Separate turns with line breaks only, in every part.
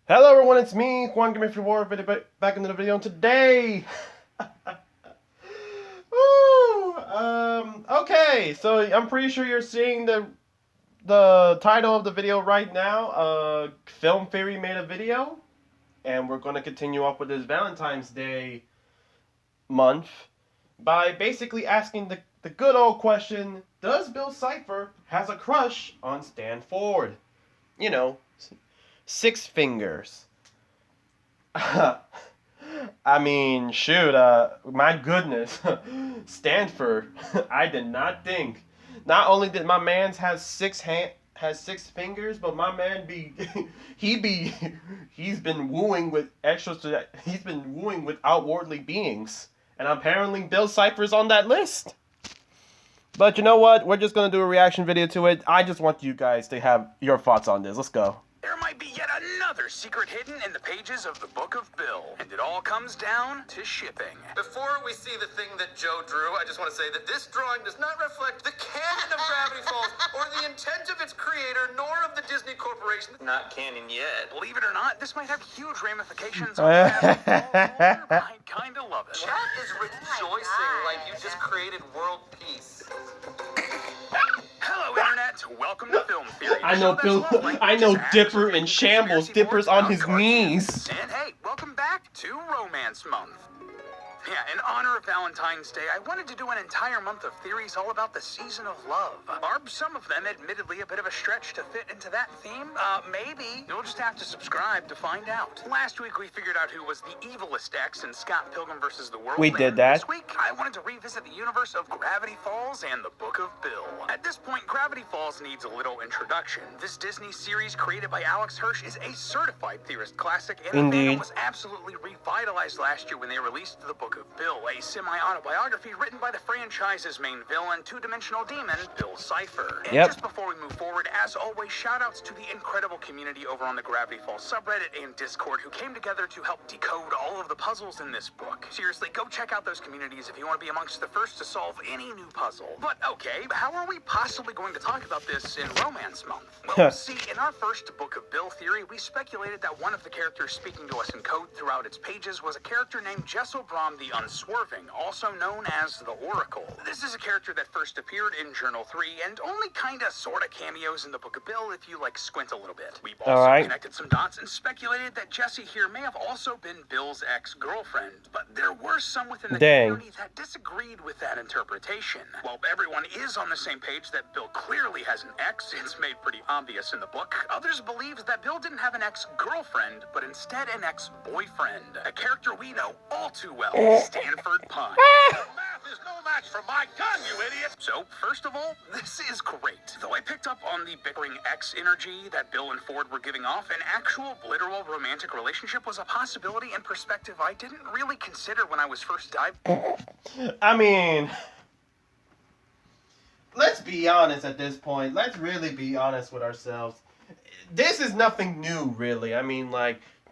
Hello everyone, it's me, Juan Game for War, back into the video, and today... Woo! Okay, so I'm pretty sure you're seeing the title of the video right now. Film Theory made a video, and we're going to continue up with this Valentine's Day month by basically asking the good old question, does Bill Cipher has a crush on Stan Ford? You know, six fingers. I mean, shoot, my goodness, Stanford. I did not think. Not only did my man's has six fingers, but my man he's been wooing with he's been wooing with outwardly beings, and apparently Bill Cipher's on that list. But you know what? We're just gonna do a reaction video to it. I just want you guys to have your thoughts on this. Let's go.
There might be yet another secret hidden in the pages of the Book of Bill, and it all comes down to shipping.
Before we see the thing that Joe drew, I just want to say that this drawing does not reflect the canon of Gravity Falls or the intent of its creator, nor of the Disney Corporation. Not canon yet.
Believe it or not, this might have huge ramifications on Gravity Falls. I kind of love it.
Chat is rejoicing like you just created world peace.
Hello, Internet. Welcome to Film Theory.
I know Dipper in shambles. Dipper's on his knees.
And hey, welcome back to Romance Month. Yeah, in honor of Valentine's Day, I wanted to do an entire month of theories all about the season of love. Are some of them admittedly a bit of a stretch to fit into that theme? Maybe. You'll just have to subscribe to find out. Last week we figured out who was the evilest ex in Scott Pilgrim vs. the World.
We did that.
This week, I wanted to revisit the universe of Gravity Falls and the Book of Bill. At this point, Gravity Falls needs a little introduction. This Disney series created by Alex Hirsch is a certified theorist classic, and the fandom was absolutely revitalized last year when they released the Book of Bill, a semi-autobiography written by the franchise's main villain, two-dimensional demon, Bill Cipher. And just before we move forward, as always, shout-outs to the incredible community over on the Gravity Falls subreddit and Discord who came together to help decode all of the puzzles in this book. Seriously, go check out those communities if you want to be amongst the first to solve any new puzzle. But okay, how are we possibly going to talk about this in Romance Month? Well, see, in our first Book of Bill theory, we speculated that one of the characters speaking to us in code throughout its pages was a character named Jessel Brom the Unswerving, also known as the Oracle. This is a character that first appeared in Journal 3 and only kinda sorta cameos in the Book of Bill if you squint a little bit. We've also connected some dots and speculated that Jessie here may have also been Bill's ex-girlfriend, but there were some within the community that disagreed with that interpretation. While everyone is on the same page that Bill clearly has an ex, it's made pretty obvious in the book, others believe that Bill didn't have an ex-girlfriend, but instead an ex-boyfriend, a character we know all too well. Stanford Pine.
Math is no match for my gun, you idiot!
So, first of all, this is great. Though I picked up on the bickering ex energy that Bill and Ford were giving off, an actual, literal romantic relationship was a possibility and perspective I didn't really consider when I was first diving.
I mean, let's be honest at this point. Let's really be honest with ourselves. This is nothing new, really. I mean,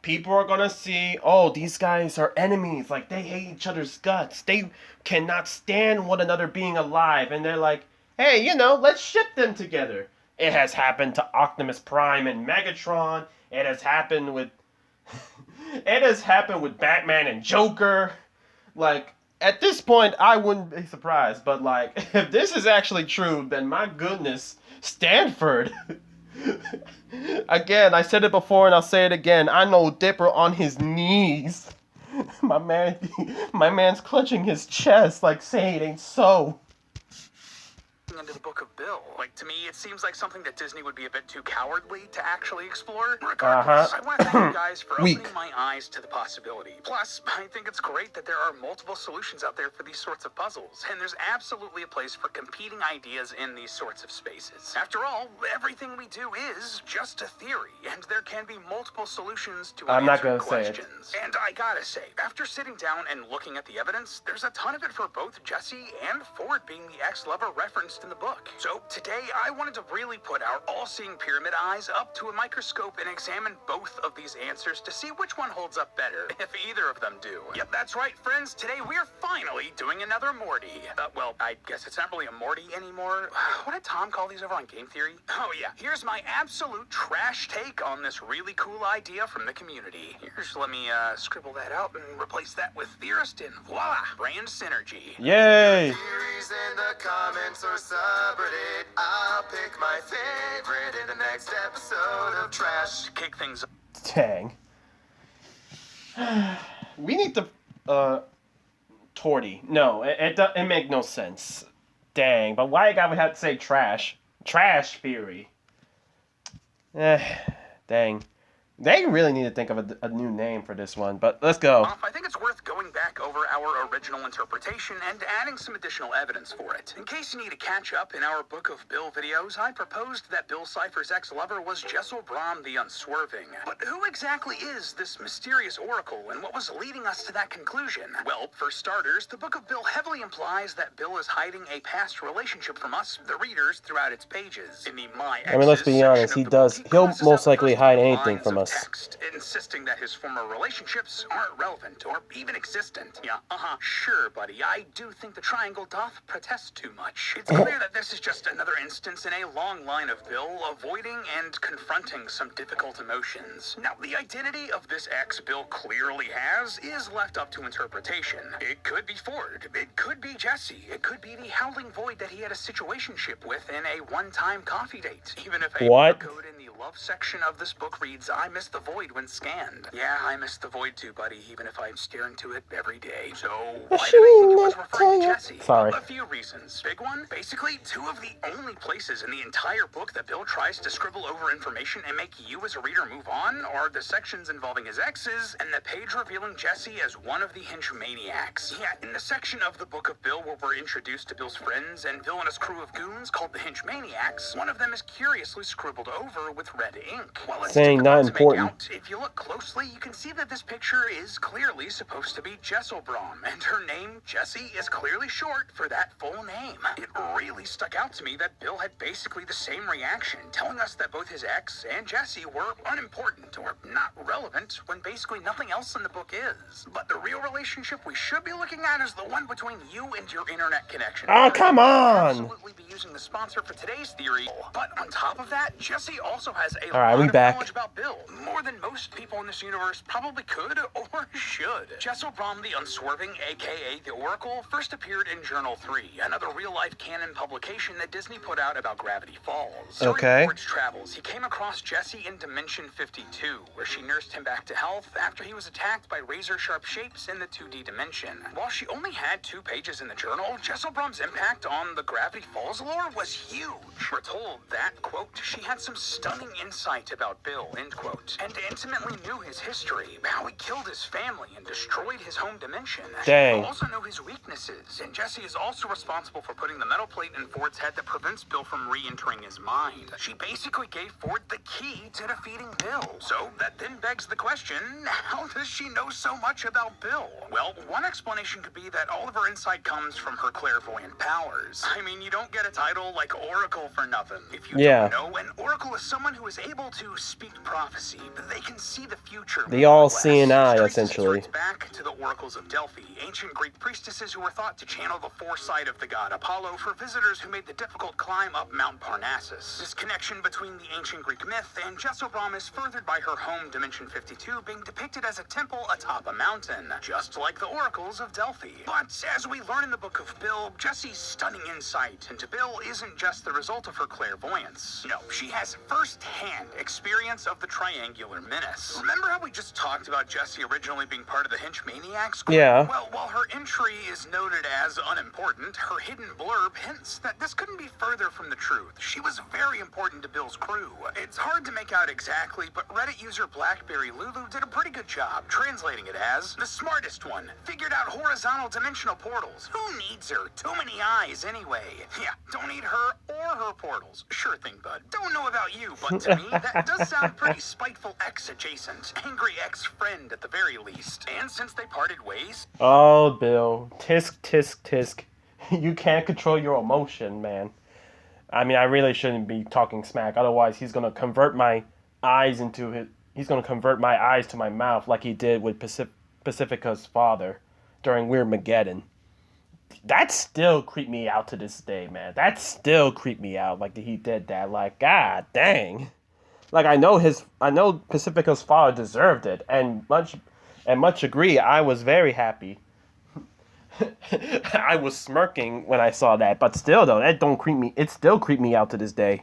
people are gonna see, oh, these guys are enemies. They hate each other's guts. They cannot stand one another being alive. And they're like, hey, let's ship them together. It has happened to Optimus Prime and Megatron. It has happened with... it has happened with Batman and Joker. At this point, I wouldn't be surprised. But, if this is actually true, then my goodness, Stanford... Again, I said it before and I'll say it again. I know Dipper on his knees. My man's clutching his chest saying it ain't so.
Into the Book of Bill. To me, it seems like something that Disney would be a bit too cowardly to actually explore. Regardless, I want to thank you guys for opening my eyes to the possibility. Plus, I think it's great that there are multiple solutions out there for these sorts of puzzles, and there's absolutely a place for competing ideas in these sorts of spaces. After all, everything we do is just a theory, and there can be multiple solutions to answering questions. And I gotta say, after sitting down and looking at the evidence, there's a ton of it for both Jessie and Ford being the ex-lover referenced in the book. So today I wanted to really put our all-seeing pyramid eyes up to a microscope and examine both of these answers to see which one holds up better, if either of them do. Yep, that's right, friends. Today we're finally doing another Morty. Well, I guess it's not really a Morty anymore. What did Tom call these over on Game Theory? Oh yeah, here's my absolute trash take on this really cool idea from the community. Here's, let me scribble that out and replace that with theorist, and voila, brand synergy.
Yay!
Theories in the comments or subreddit. I'll pick my favorite in the next episode of Trash.
To kick things up.
Dang. We need the Torty. No, it make no sense. Dang, but why we have to say trash? Trash theory. Dang. They really need to think of a new name for this one, but let's go.
I think it's worth going back over our original interpretation and adding some additional evidence for it. In case you need to catch up, in our Book of Bill videos, I proposed that Bill Cipher's ex-lover was Jessel Brom the Unswerving. But who exactly is this mysterious oracle, and what was leading us to that conclusion? Well, for starters, the Book of Bill heavily implies that Bill is hiding a past relationship from us, the readers, throughout its pages. In the My Exes,
I mean, let's be honest,
section of the book,
he'll
closes
most
out
likely
the first
hide
few
anything
lines
from
of
us.
text, insisting that his former relationships aren't relevant or even existent. Yeah, sure, buddy. I do think the triangle doth protest too much. It's clear that this is just another instance in a long line of Bill avoiding and confronting some difficult emotions. Now, the identity of this ex Bill clearly has is left up to interpretation. It could be Ford. It could be Jesse. It could be the howling void that he had a situationship with in a one-time coffee date. Even if a
What?
code in the love section of this book reads, I missed the void when scanned. Yeah, I missed the void too, buddy, even if I stare into it every day. So, why do they think it was referring to Jesse?
Sorry.
A few reasons. Big one, basically, two of the only places in the entire book that Bill tries to scribble over information and make you as a reader move on are the sections involving his exes and the page revealing Jesse as one of the Hinchmaniacs. Yeah, in the section of the Book of Bill where we're introduced to Bill's friends and villainous crew of goons called the Hinchmaniacs, one of them is curiously scribbled over with red ink. While it's
Saying not
difficult to make
important.
out, if you look closely, you can see that this picture is clearly supposed to be Jessel Brom, and her name, Jessie, is clearly short for that full name. It really stuck out to me that Bill had basically the same reaction, telling us that both his ex and Jessie were unimportant or not relevant when basically nothing else in the book is. But the real relationship we should be looking at is the one between you and your internet connection.
Oh, come on!
Absolutely be using the sponsor for today's theory, but on top of that, Jessie also has a
Alright,
lot
we
of
back.
knowledge about Bill, more than most people in this universe probably could or should. Jessel Brom the Unswerving, aka the Oracle, first appeared in Journal 3, another real-life canon publication that Disney put out about Gravity Falls.
Okay.
During Ford's travels, he came across Jessie in Dimension 52, where she nursed him back to health after he was attacked by razor-sharp shapes in the 2D dimension. While she only had 2 pages in the journal, Jessel Brom's impact on the Gravity Falls lore was huge. We're told that, quote, she had some stunning insight about Bill, end quote, and intimately knew his history, how he killed his family and destroyed his home dimension.
Dang.
She also knew his weaknesses, and Jessie is also responsible for putting the metal plate in Ford's head that prevents Bill from re-entering his mind. She basically gave Ford the key to defeating Bill. So that then begs the question, how does she know so much about Bill? Well, one explanation could be that all of her insight comes from her clairvoyant powers. I mean, you don't get a title like Oracle for nothing. If you
Yeah.
don't know, an Oracle is someone who is able to speak prophecy, but they can see the future.
The
more or
all-seeing
less.
eye,
This traces
essentially.
its roots back to the oracles of Delphi, ancient Greek priestesses who were thought to channel the foresight of the god Apollo for visitors who made the difficult climb up Mount Parnassus. This connection between the ancient Greek myth and Jessel Brom is furthered by her home, Dimension 52, being depicted as a temple atop a mountain, just like the oracles of Delphi. But as we learn in the Book of Bill, Jessie's stunning insight into Bill isn't just the result of her clairvoyance. No, she has first-hand experience of the triangular menace. Remember how we just talked about Jessie originally being part of the Hinchmaniacs?
Yeah.
Well, while her entry is noted as unimportant, her hidden blurb hints that this couldn't be further from the truth. She was very important to Bill's crew. It's hard to make out exactly, but Reddit user Blackberry Lulu did a pretty good job translating it as the smartest one. Figured out horizontal dimensional portals. Who needs her? Too many eyes anyway. Yeah, don't need her or her portals. Sure thing, bud. Don't know about you, but to me, that does sound pretty spiteful ex-adjacent. Angry ex-friend at the very least. And since they parted ways...
Oh, Bill. Tisk, tisk, tisk. You can't control your emotion, man. I mean, I really shouldn't be talking smack. Otherwise, he's gonna convert my eyes into his. He's gonna convert my eyes to my mouth like he did with Pacifica's father during Weird Mageddon. That still creeped me out to this day, man. That still creeped me out. Like he did that. Like, god dang. Like I know Pacifica's father deserved it, and much agree. I was very happy. I was smirking when I saw that, but still though, that don't creep me. It still creeped me out to this day.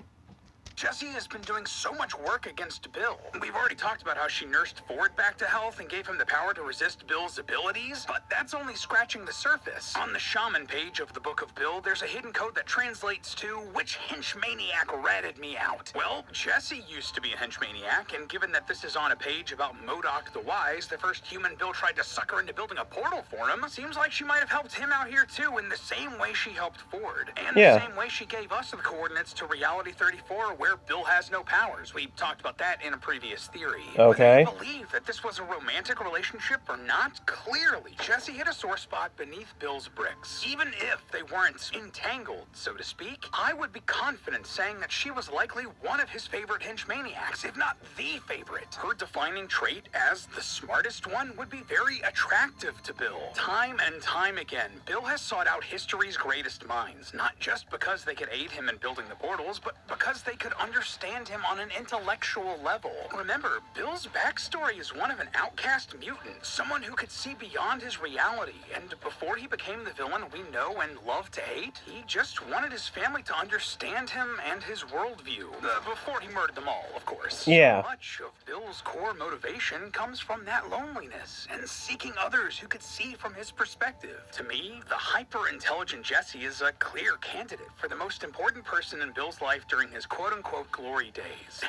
Jessie has been doing so much work against Bill. We've already talked about how she nursed Ford back to health and gave him the power to resist Bill's abilities, but that's only scratching the surface. On the shaman page of the Book of Bill, there's a hidden code that translates to, which henchmaniac ratted me out? Well, Jessie used to be a henchmaniac, and given that this is on a page about MODOK the Wise, the first human Bill tried to sucker into building a portal for him, seems like she might have helped him out here too in the same way she helped Ford. And the same way she gave us the coordinates to Reality 34, where Bill has no powers. We talked about that in a previous theory.
Okay.
Whether you believe that this was a romantic relationship or not, clearly Jessie hit a sore spot beneath Bill's bricks. Even if they weren't entangled, so to speak, I would be confident saying that she was likely one of his favorite henchmaniacs, if not the favorite. Her defining trait as the smartest one would be very attractive to Bill. Time and time again, Bill has sought out history's greatest minds, not just because they could aid him in building the portals, but because they could understand him on an intellectual level. Remember, Bill's backstory is one of an outcast mutant, someone who could see beyond his reality, and before he became the villain we know and love to hate, he just wanted his family to understand him and his worldview. Before he murdered them all, of course.
Yeah.
So much of Bill's core motivation comes from that loneliness, and seeking others who could see from his perspective. To me, the hyper-intelligent Jessie is a clear candidate for the most important person in Bill's life during his quote-unquote glory days.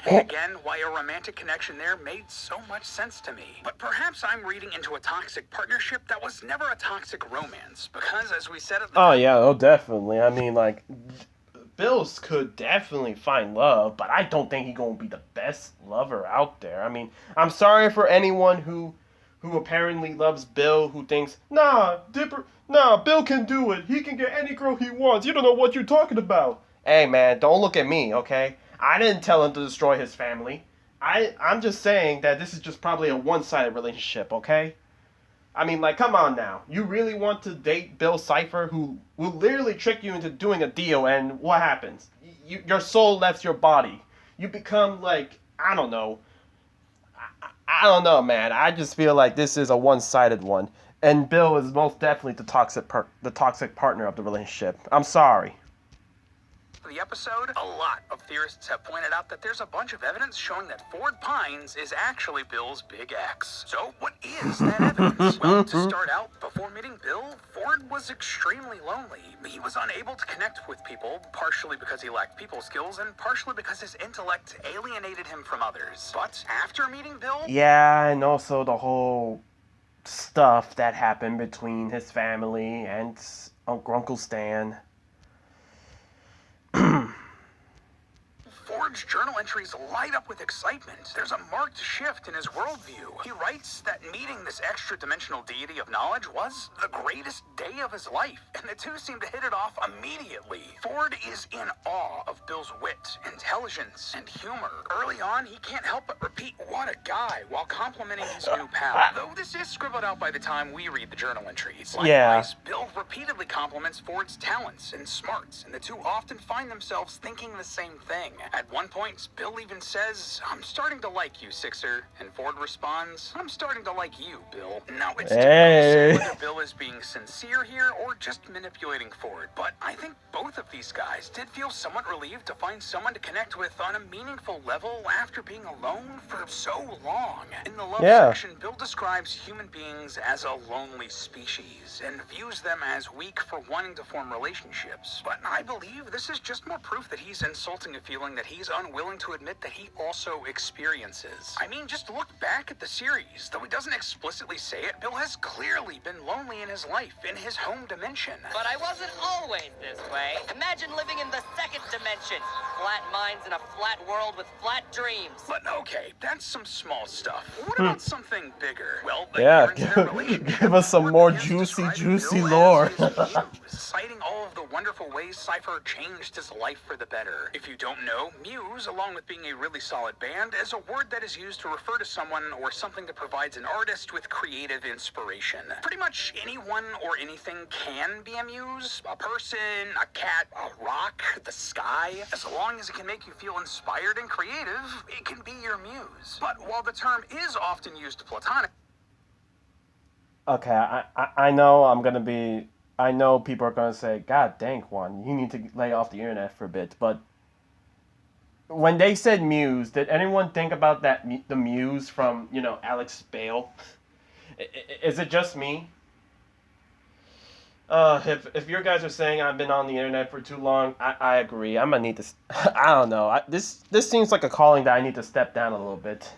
And again, why a romantic connection there made so much sense to me. But perhaps I'm reading into a toxic partnership that was never a toxic romance, because as we said at the time...
yeah, definitely. I mean, like, Bills could definitely find love, but I don't think he's gonna be the best lover out there. I mean, I'm sorry for anyone who apparently loves Bill, who thinks, nah, Bill can do it. He can get any girl he wants. You don't know what you're talking about. Hey, man, don't look at me, okay? I didn't tell him to destroy his family. I'm just saying that this is just probably a one-sided relationship, okay? I mean, like, come on now. You really want to date Bill Cipher, who will literally trick you into doing a deal, and what happens? Your soul left your body. You become, like, I don't know. I don't know, man. I just feel like this is a one-sided one. And Bill is most definitely the toxic partner of the relationship. I'm sorry.
The episode, a lot of theorists have pointed out that there's a bunch of evidence showing that Ford Pines is actually Bill's big ex. So what is that evidence? Well, to start out, before meeting Bill, Ford was extremely lonely. He was unable to connect with people, partially because he lacked people skills and partially because his intellect alienated him from others. But after meeting Bill...
Yeah, and also the whole stuff that happened between his family and Uncle Stan.
Ford's journal entries light up with excitement. There's a marked shift in his worldview. He writes that meeting this extra-dimensional deity of knowledge was the greatest day of his life, and the two seem to hit it off immediately. Ford is in awe of Bill's wit, intelligence, and humor. Early on, he can't help but repeat, "What a guy," while complimenting his new pal. Though this is scribbled out by the time we read the journal entries. Likewise, Bill repeatedly compliments Ford's talents and smarts, and the two often find themselves thinking the same thing. At one point, Bill even says, "I'm starting to like you, Sixer," and Ford responds, "I'm starting to like you, Bill." Now, it's difficult to say whether Bill is being sincere here or just manipulating Ford, but I think both of these guys did feel somewhat relieved to find someone to connect with on a meaningful level after being alone for so long. In the love section, Bill describes human beings as a lonely species and views them as weak for wanting to form relationships. But I believe this is just more proof that he's insulting a feeling that he's unwilling to to admit that he also experiences. I mean, just look back at the series. Though he doesn't explicitly say it, Bill has clearly been lonely in his life, in his home dimension.
But I wasn't always this way. Imagine living in the second dimension. Flat minds in a flat world with flat dreams.
But okay, that's some small stuff. What about something bigger? Well,
Yeah,
appearance in their relationship.
give us some
Ford
more
begins
juicy,
describing
juicy
Bill
lore.
as his muse, citing all of the wonderful ways Cipher changed his life for the better. If you don't know, muse, along with being a really solid band, is a word that is used to refer to someone or something that provides an artist with creative inspiration. Pretty much anyone or anything can be a muse. A person, a cat, a rock, the sky. As long as it can make you feel inspired and creative, it can be your muse. But while the term is often used platonic,
Okay, I know I know people are gonna say, God dang, Juan, you need to lay off the internet for a bit. But when they said muse, did anyone think about the muse from, Alex Bale? Is it just me? If you guys are saying I've been on the internet for too long, I agree. I'm gonna need to. I don't know. This seems like a calling that I need to step down a little bit,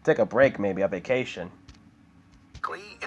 take a break, maybe a vacation.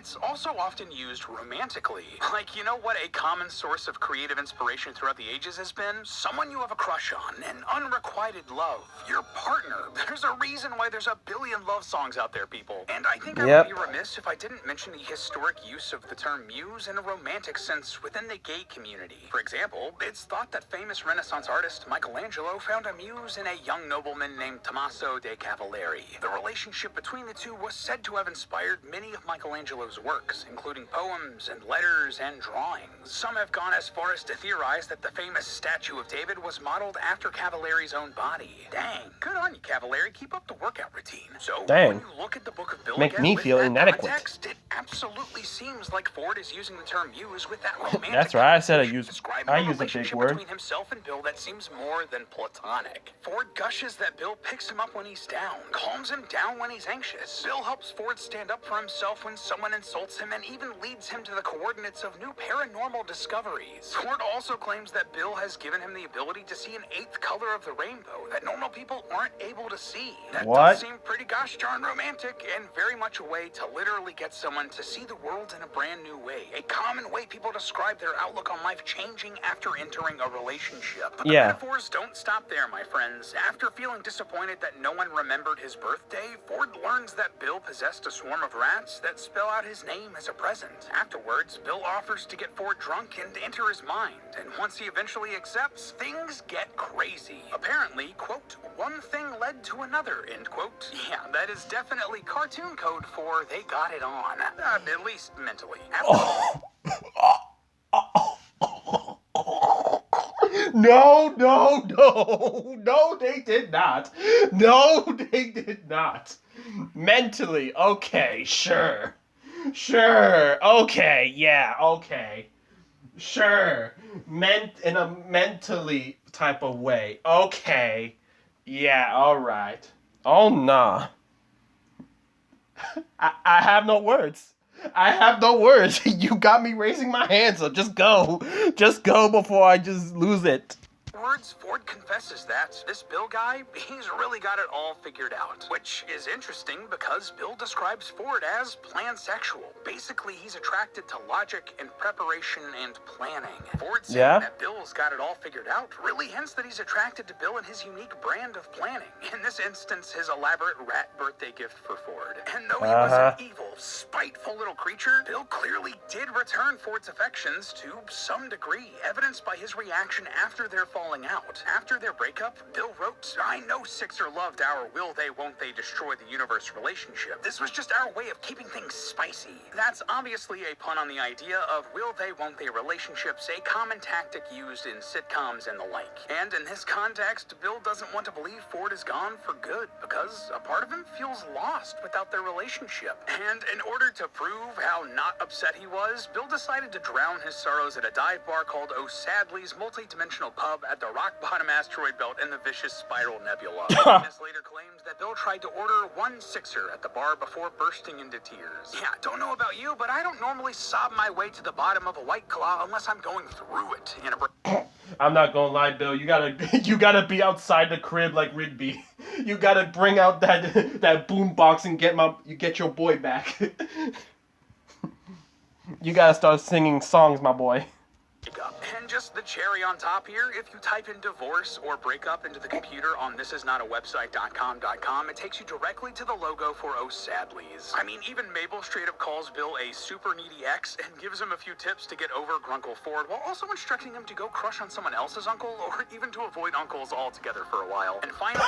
it's also often used romantically. Like, you know what a common source of creative inspiration throughout the ages has been? Someone you have a crush on, an unrequited love, your partner. There's a reason why there's a billion love songs out there, people. And I think I would be remiss if I didn't mention the historic use of the term muse in a romantic sense within the gay community. For example, it's thought that famous Renaissance artist Michelangelo found a muse in a young nobleman named Tommaso de Cavalieri. The relationship between the two was said to have inspired many of Michelangelo's works, including poems and letters and drawings. Some have gone as far as to theorize that the famous statue of David was modeled after Cavalieri's own body. Dang, good on you, Cavalieri. Keep up the workout routine. So, when you look at the Book of Bill
Make
again,
me
with
feel
that
inadequate.
context, it absolutely seems like Ford is using the term muse with that romantic
That's right. I said I use
describing
a big
relationship
word.
between himself and Bill that seems more than platonic. Ford gushes that Bill picks him up when he's down, calms him down when he's anxious. Bill helps Ford stand up for himself when someone insults him and even leads him to the coordinates of new paranormal discoveries. Ford also claims that Bill has given him the ability to see an eighth color of the rainbow that normal people aren't able to see. That does seem pretty gosh darn romantic and very much a way to literally get someone to see the world in a brand new way. A common way people describe their outlook on life changing after entering a relationship. But the metaphors don't stop there, my friends. After feeling disappointed that no one remembered his birthday, Ford learns that Bill possessed a swarm of rats that spell out his name as a present. Afterwards, Bill offers to get Ford drunk and enter his mind, and once he eventually accepts, things get crazy. Apparently, quote, one thing led to another, end quote. Yeah, that is definitely cartoon code for they got it on. At least mentally.
No, they did not. No, they did not. Mentally, okay, sure, okay, yeah, okay, sure, meant in a mentally type of way, okay, yeah, all right. Oh nah, I have no words. I have no words. You got me raising my hand, so just go before I just lose it.
Ford confesses that this Bill guy, he's really got it all figured out. Which is interesting because Bill describes Ford as pansexual. Basically, he's attracted to logic and preparation and planning. Ford saying that Bill's got it all figured out really hints that he's attracted to Bill and his unique brand of planning. In this instance, his elaborate rat birthday gift for Ford. And though he was an evil, spiteful little creature, Bill clearly did return Ford's affections to some degree, evidenced by his reaction after their falling out. After their breakup, Bill wrote, I know Sixer loved our will they won't they destroy the universe relationship. This was just our way of keeping things spicy. That's obviously a pun on the idea of will they won't they relationships, a common tactic used in sitcoms and the like. And in this context, Bill doesn't want to believe Ford is gone for good because a part of him feels lost without their relationship. And in order to prove how not upset he was, Bill decided to drown his sorrows at a dive bar called O'Sadley's multi-dimensional pub at the rock-bottom asteroid belt in the vicious Spiral Nebula. Witness later claimed that Bill tried to order one sixer at the bar before bursting into tears. Yeah, don't know about you, but I don't normally sob my way to the bottom of a White Claw unless I'm going through it in a
I'm not gonna lie, Bill. You gotta be outside the crib like Rigby. You gotta bring out that boom box and get your boy back. You gotta start singing songs, my boy.
And just the cherry on top here, if you type in divorce or breakup into the computer on thisisnotawebsite.com, it takes you directly to the logo for Oh Sadlies. I mean, even Mabel straight up calls Bill a super needy ex and gives him a few tips to get over Grunkle Ford, while also instructing him to go crush on someone else's uncle, or even to avoid uncles altogether for a while. And finally...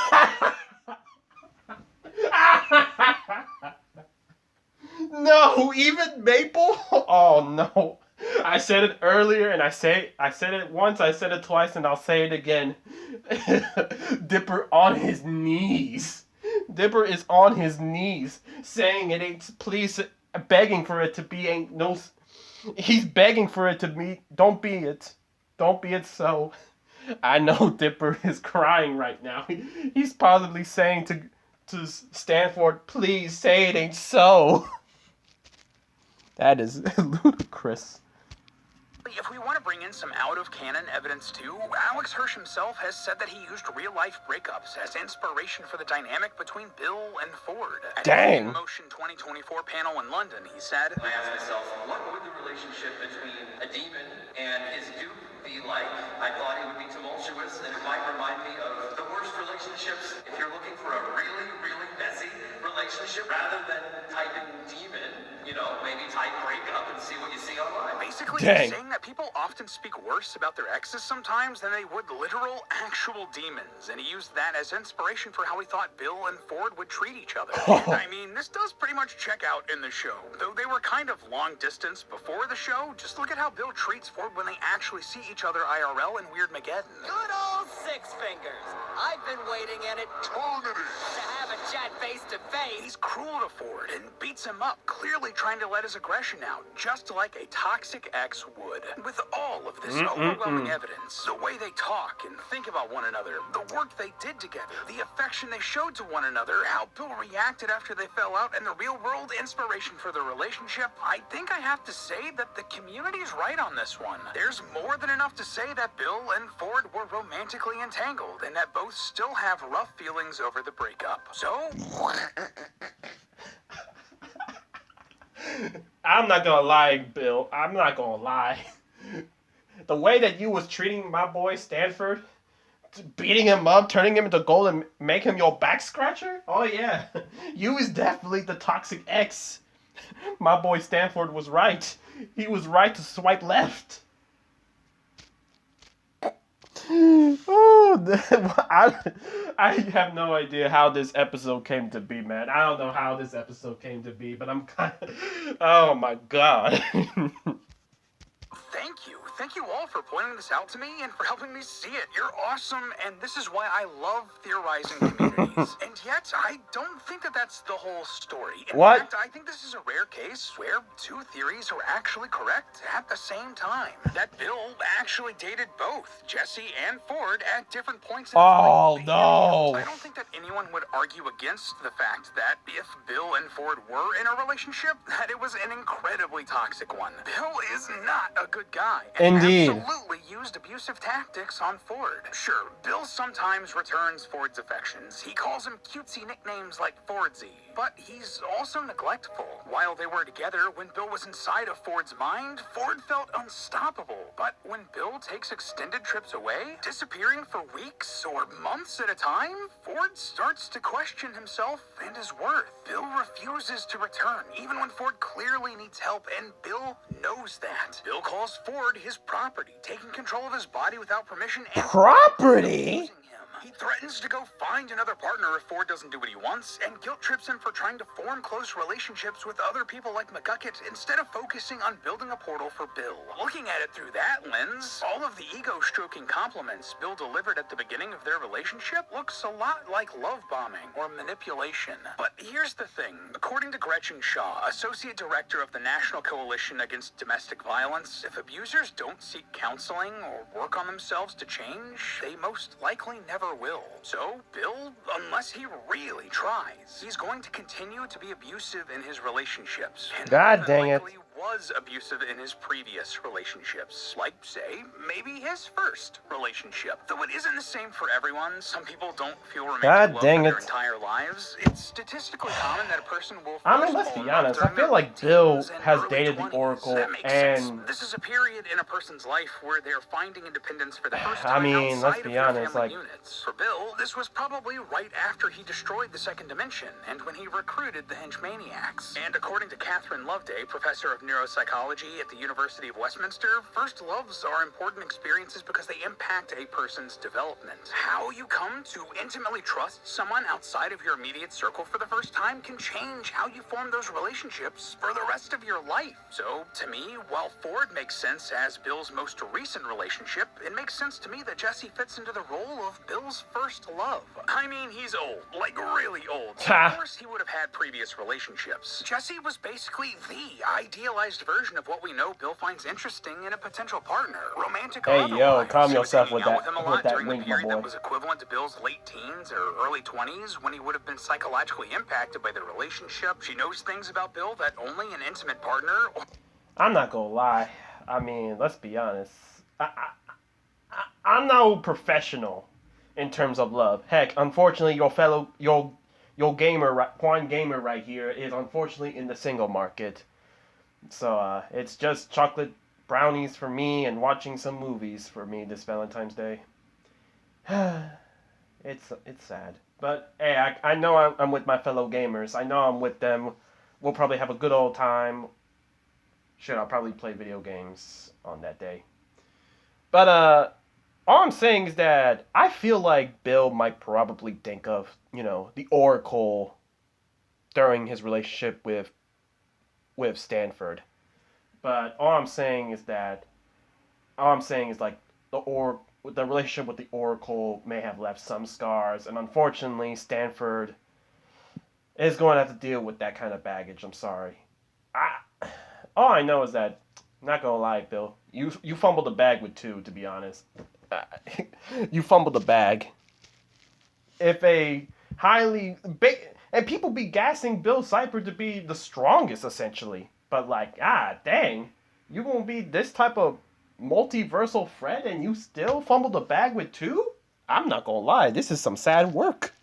No, even Maple? Oh no. I said it earlier and I said it once, I said it twice, and I'll say it again. Dipper on his knees. Dipper is on his knees saying it ain't, please, begging for it to be ain't no, he's begging for it to be, don't be it so. I know Dipper is crying right now. He's possibly saying to Stanford, please say it ain't so. That is ludicrous.
If we want to bring in some out-of-canon evidence too, Alex Hirsch himself has said that he used real-life breakups as inspiration for the dynamic between Bill and Ford. At
Dang.
the Motion 2024 panel in London, he said,
I asked myself, what would the relationship between a demon and his dupe be like? I thought it would be tumultuous, and it might remind me of the worst relationships. If you're looking for a really, really messy relationship, rather than typing demon, maybe type breakup and see what you see online.
Basically,
Dang.
he's saying that people often speak worse about their exes sometimes than they would literal, actual demons, and he used that as inspiration for how he thought Bill and Ford would treat each other. And I mean, this does pretty much check out in the show. Though they were kind of long distance before the show, just look at how Bill treats Ford when they actually see each other IRL in Weird Mageddon.
Good old Six Fingers. I've been waiting an eternity to have a chat face to face.
He's cruel to Ford and beats him up, clearly trying to let his aggression out, just like a toxic ex would. With all of this overwhelming evidence, the way they talk and think about one another, the work they did together, the affection they showed to one another, how Bill reacted after they fell out, and the real-world inspiration for their relationship, I think I have to say that the community's right on this one. There's more than enough to say that Bill and Ford were romantically entangled, and that both still have rough feelings over the breakup. So...
I'm not gonna lie, Bill. I'm not gonna lie. The way that you was treating my boy Stanford, beating him up, turning him into gold, and make him your back scratcher? Oh yeah, you is definitely the toxic ex. My boy Stanford was right. He was right to swipe left. I have no idea how this episode came to be, man. I don't know how this episode came to be, but I'm kind of... Oh my god.
Thank you all for pointing this out to me and for helping me see it. You're awesome, and this is why I love theorizing communities. And yet, I don't think that that's the whole story. In fact, I think this is a rare case where two theories are actually correct at the same time. That Bill actually dated both Jesse and Ford at different points in his life.
Oh no.
I don't think that anyone would argue against the fact that if Bill and Ford were in a relationship, that it was an incredibly toxic one. Bill is not a good guy.
Indeed.
Absolutely used abusive tactics on Ford. Sure, Bill sometimes returns Ford's affections. He calls him cutesy nicknames like Fordsy, but he's also neglectful. While they were together, when Bill was inside of Ford's mind, Ford felt unstoppable. But when Bill takes extended trips away, disappearing for weeks or months at a time, Ford starts to question himself and his worth. Bill refuses to return, even when Ford clearly needs help, and Bill knows that. Bill calls Ford his property, taking control of his body without permission and
property?
He threatens to go find another partner if Ford doesn't do what he wants, and guilt trips him for trying to form close relationships with other people like McGucket instead of focusing on building a portal for Bill. Looking at it through that lens, all of the ego-stroking compliments Bill delivered at the beginning of their relationship looks a lot like love bombing or manipulation. But here's the thing. According to Gretchen Shaw, Associate Director of the National Coalition Against Domestic Violence, if abusers don't seek counseling or work on themselves to change, they most likely never will. So, Bill, unless he really tries, he's going to continue to be abusive in his relationships. And
God dang it.
was abusive in his previous relationships. Like, say, maybe his first relationship. Though it isn't the same for everyone, some people don't feel romantic
God
love
dang
for their
it.
entire lives. It's statistically common that a person will
I mean,
first
let's
fall in
be
love
honest. I
during
feel
their
like
late
Bill
teens and
has
early
dated the
20s.
Oracle,
That makes
and
sense. This is a period in a person's life where they're finding independence for the first
I
time
mean, let's
outside
be
of their
honest,
family
like,
units. For Bill, this was probably right after he destroyed the second dimension and when he recruited the Hinge Maniacs. And according to Catherine Loveday, professor of neuropsychology at the University of Westminster, first loves are important experiences because they impact a person's development. How you come to intimately trust someone outside of your immediate circle for the first time can change how you form those relationships for the rest of your life. So, to me, while Ford makes sense as Bill's most recent relationship, it makes sense to me that Jesse fits into the role of Bill's first love. I mean, he's old, like really old. So of course he would have had previous relationships. Jesse was basically the idealized version of what we know Bill finds interesting in a potential partner, romantic or
hey,
otherwise.
yo, calm
He was
yourself
hanging
with
out
that,
him a
with
lot
that
during the
wink, my
period that
boy.
was equivalent to Bill's late teens or early 20s when he would have been psychologically impacted by the relationship. She knows things about Bill that only an intimate partner
I'm not gonna lie. I mean, let's be honest. I'm no professional in terms of love. Heck, unfortunately, your gamer, Quan Gamer right here, is unfortunately in the single market. So it's just chocolate brownies for me and watching some movies for me this Valentine's Day. It's sad, but hey, I know I'm with my fellow gamers. I know I'm with them. We'll probably have a good old time. Shit, I'll probably play video games on that day. But all I'm saying is that I feel like Bill might probably think of, the Oracle during his relationship with Stanford. But all I'm saying is like the relationship with the Oracle may have left some scars, and unfortunately Stanford is going to have to deal with that kind of baggage. I'm sorry. All I know is that, I'm not gonna lie, Bill, you fumbled the bag with two, to be honest. You fumbled the bag. If a and people be gassing Bill Cipher to be the strongest, essentially. But like, dang, you gonna be this type of multiversal threat and you still fumbled the bag with two? I'm not gonna lie, this is some sad work.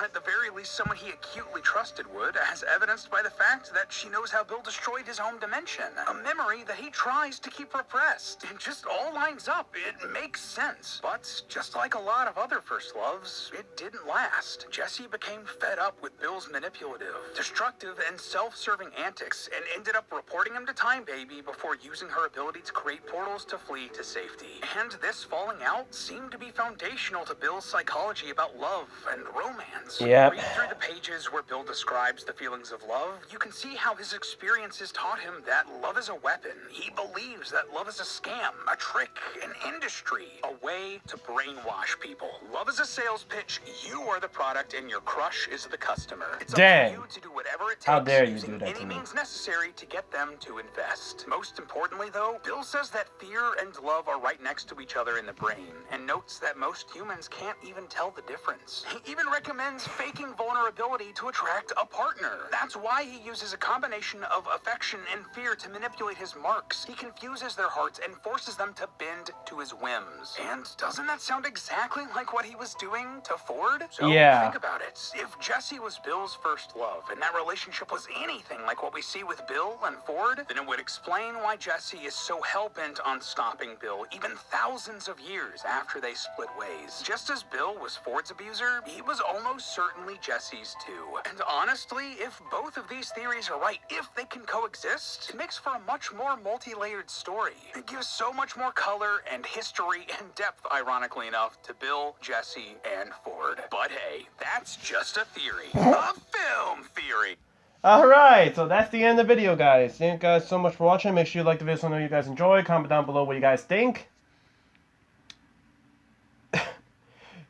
at the very least someone he acutely trusted would, as evidenced by the fact that she knows how Bill destroyed his home dimension, a memory that he tries to keep repressed. It just all lines up. It makes sense. But just like a lot of other first loves, it didn't last. Jesse became fed up with Bill's manipulative, destructive, and self-serving antics and ended up reporting him to Time Baby before using her ability to create portals to flee to safety. And this falling out seemed to be foundational to Bill's psychology about love and romance.
Yep.
Read through the pages where Bill describes the feelings of love. You can see how his experiences taught him that love is a weapon. He believes that love is a scam, a trick, an industry, a way to brainwash people. Love is a sales pitch. You are the product and your crush is the customer. It's
Dang.
up to you to do whatever it takes,
How dare you
using
do that to
any
me.
means necessary to get them to invest. Most importantly, though, Bill says that fear and love are right next to each other in the brain, and notes that most humans can't even tell the difference. He even recommends faking vulnerability to attract a partner. That's why he uses a combination of affection and fear to manipulate his marks. He confuses their hearts and forces them to bend to his whims. And doesn't that sound exactly like what he was doing to Ford? So
Yeah.
think about it. If Jesse was Bill's first love, and that relationship was anything like what we see with Bill and Ford, then it would explain why Jesse is so hell-bent on stopping Bill even thousands of years after they split ways. Just as Bill was Ford's abuser, he was almost certainly Jesse's too. And honestly, if both of these theories are right, if they can coexist, it makes for a much more multi-layered story. It gives so much more color and history and depth, ironically enough, to Bill, Jesse, and Ford. But hey, that's just a theory. A film theory.
Alright, so that's the end of the video, guys. Thank you guys so much for watching. Make sure you like the video so I know you guys enjoy. Comment down below what you guys think.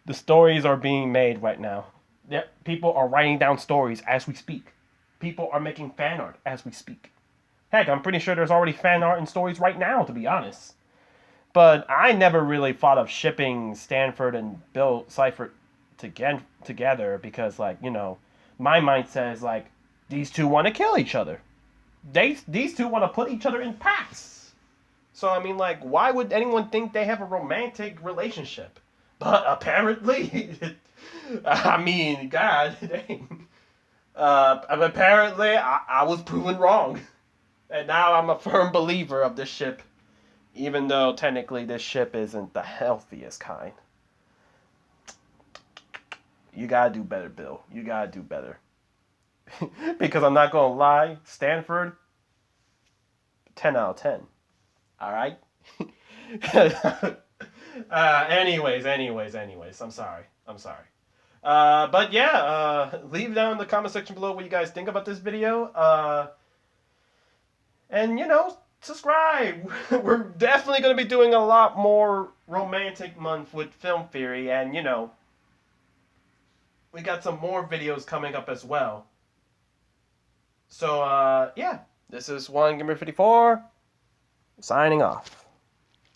The stories are being made right now. Yep, people are writing down stories as we speak. People are making fan art as we speak. Heck, I'm pretty sure there's already fan art and stories right now, to be honest. But I never really thought of shipping Stanford and Bill Cipher together because, like, my mind says, like, these two want to kill each other. these two want to put each other in packs. So I mean, like, why would anyone think they have a romantic relationship? But apparently, I mean, God dang. Apparently, I was proven wrong. And now I'm a firm believer of this ship. Even though technically this ship isn't the healthiest kind. You gotta do better, Bill. You gotta do better. Because I'm not gonna lie, Stanford, 10 out of 10. Alright? Anyways, I'm sorry. But yeah, leave down in the comment section below what you guys think about this video. And, you know, subscribe. We're definitely going to be doing a lot more romantic month with film theory. And, you know, we got some more videos coming up as well. So, yeah, this is 1Gamer54 signing off.